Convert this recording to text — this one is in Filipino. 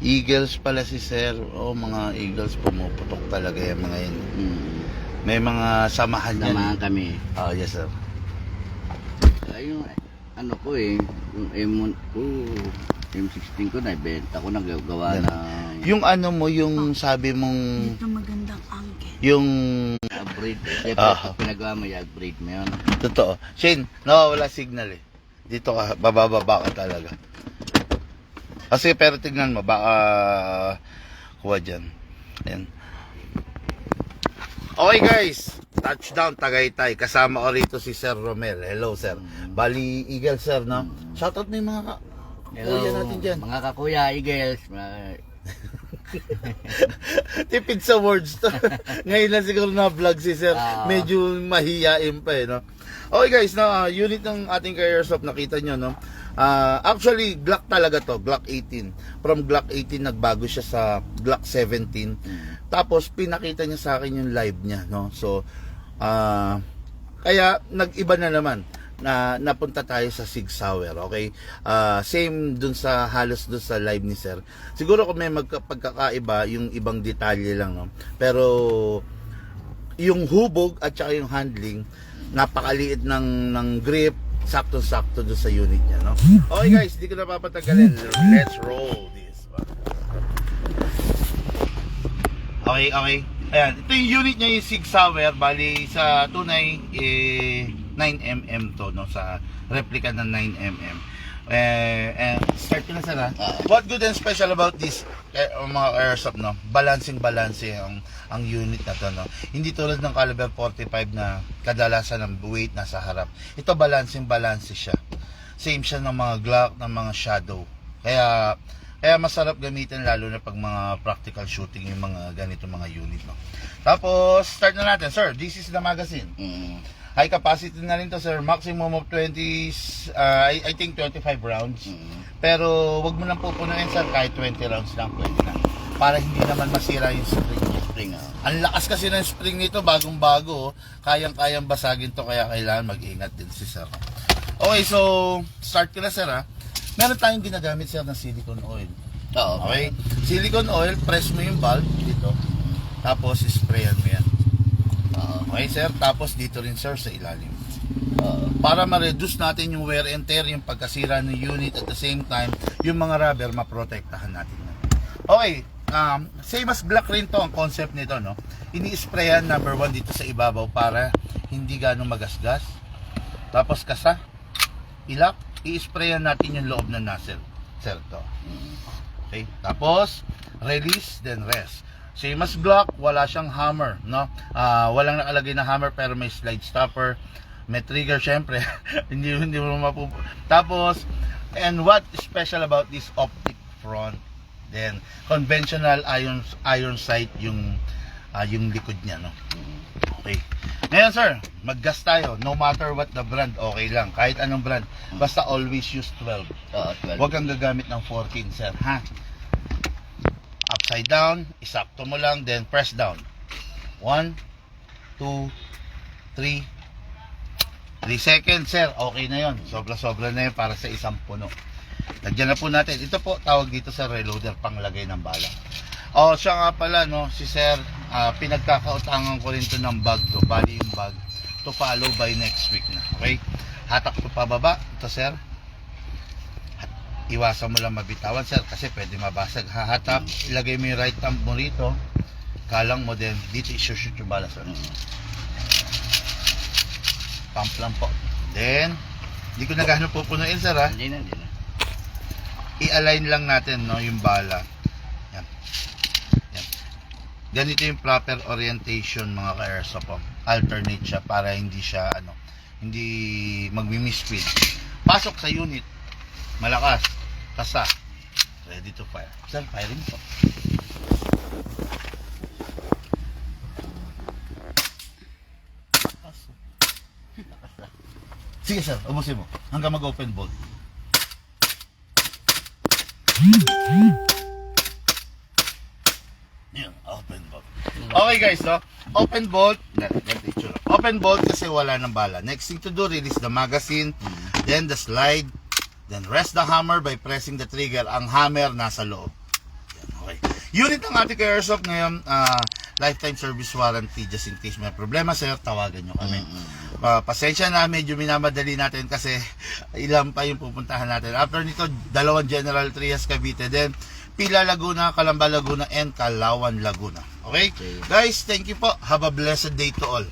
Eagles pala si Sir. Oh, mga Eagles pumuputok talaga yung mga yun. May mga samahan yan. Samahan kami. Oh, yes sir. Yung ano ko yung M1 ko, M16 ko, naibenta ko, nagagawa Yan. na Yung ano mo, yung sabi mong, Dito magandang angle. yung, upgrade. Siyempre, Ah. pinagawa mo yung upgrade mo yun. totoo. Shane, nawawala signal eh. Dito ka, bababa ka talaga. Kasi pero tignan mo, baka kuha dyan. Ayan. Okay guys, touchdown Tagaytay. Kasama ko rito si Sir Romel. Hello sir. Bali Eagle sir, no? Shoutout mo yung mga kuya natin dyan. Mga kakuya, Eagles, Tipid sa words to. Ngayon lang siguro na vlog si sir. Medyo mahiyain pa eh, no? Okay guys, no, unit ng ating Airsoft, nakita nyo, no? Actually, Glock talaga to, Glock 18. From Glock 18, nagbago siya sa Glock 17. Tapos, pinakita niya sa akin yung live niya, no? So, kaya, nag-iba na naman na napunta tayo sa Sig Sauer, okay? Same dun sa, halos dun sa live ni Sir. Siguro kung may pagkakaiba, yung ibang detalye lang, no? Pero, yung hubog at saka yung handling, napakaliit ng grip, sakto-sakto doon sa unit niya, no? Okay guys, di ko na papatagalin. Let's roll this. Okay. Ayan, ito yung unit niya, yung Sig Sauer. Bali sa tunay 9mm to, no? Sa replica ng 9mm. And start ko na sana. What good and special about this mga Airsoft, no? Balancing ang unit na to, no? Hindi tulad ng caliber 45 na kadalasan ng weight nasa harap. Ito balancing siya. Same siya ng mga Glock, ng mga Shadow. Kaya masarap gamitin lalo na pag mga practical shooting yung mga ganito mga unit, no? Tapos start na natin, sir. This is the magazine. High capacity na rin to, sir. Maximum of 20, I think 25 rounds. Pero wag mo nang pupunuin, sir. Kahit 20 rounds lang pwede na. Para hindi naman masira yung spring. Ang lakas kasi ng spring nito, bagong-bago. Kayang-kayang basagin to, kaya kailangan mag-ingat din si sir. Okay, so start ko na, sir, ha. Meron tayong ginagamit, sir, ng silicone oil. Okay? Silicone oil, press mo yung valve dito. Tapos sprayan mo yan. Okay sir, tapos dito rin sir sa ilalim. Para ma-reduce natin yung wear and tear, yung pagkasira ng unit, at the same time, yung mga rubber maprotektahan natin. Okay, same as Glock rin to ang concept nito, no? Ini-sprayan number 1 dito sa ibabaw para hindi ganong magasgas. Tapos kasa, ilak, i-sprayan natin yung loob ng nozzle. Sir, to. Okay, tapos release, then rest. Same as Glock, wala siyang hammer, no? Walang nakalagay na hammer pero may slide stopper, may trigger syempre. hindi mo Tapos, and what is special about this optic front? Then conventional iron sight yung likod niya, no? Okay. Ngayon sir, mag-gas tayo. No matter what the brand, okay lang. Kahit anong brand, basta always use 12. 12. Huwag kang gagamit ng 14, sir, ha? Upside down, isakto mo lang, then press down. 1, 2, 3 seconds, sir. Okay na yon. Sobra-sobra na yun para sa isang puno. Lagyan na po natin. Ito po, tawag dito sa reloader, panglagay ng bala. Siya nga pala, no, si sir, pinagkakautangan ko rin to ng bag to. Bali yung bag to follow by next week na. Okay? Hatak to pababa. Ito, sir. Iwasan mo lang mabitawan, sir, kasi pwede mabasag. Hahatak, ilagay mo yung right thumb mo rito, kalang mo din, dito i-shoot yung bala, sir. Pump lang po. Then, hindi ko na gano'n pupunuin, sir, ha? Hindi na. I-align lang natin, no, yung bala. Yan. Ganito yung proper orientation, mga ka-airsoft. Alternate siya para hindi siya, hindi magmi-misfeed. Pasok sa unit. Malakas. Kasa. Ready to fire. Sir, firing po. Sige sir, ubusin mo. Hanggang mag-open bolt. Yan, open bolt. Okay guys, no? Open bolt. Open bolt kasi wala ng bala. Next thing to do, release the magazine. Then the slide. Then rest the hammer by pressing the trigger. Ang hammer nasa loob. Unit ng ating Airsoft ngayon, lifetime service warranty. Just in case may problema sir, tawagan nyo kami. Pasensya na, medyo minamadali natin kasi ilan pa yung pupuntahan natin. After nito, 2 General Trias Cavite, then Pila Laguna, Calamba Laguna, and Calawan Laguna. Okay? Guys, thank you po. Have a blessed day to all.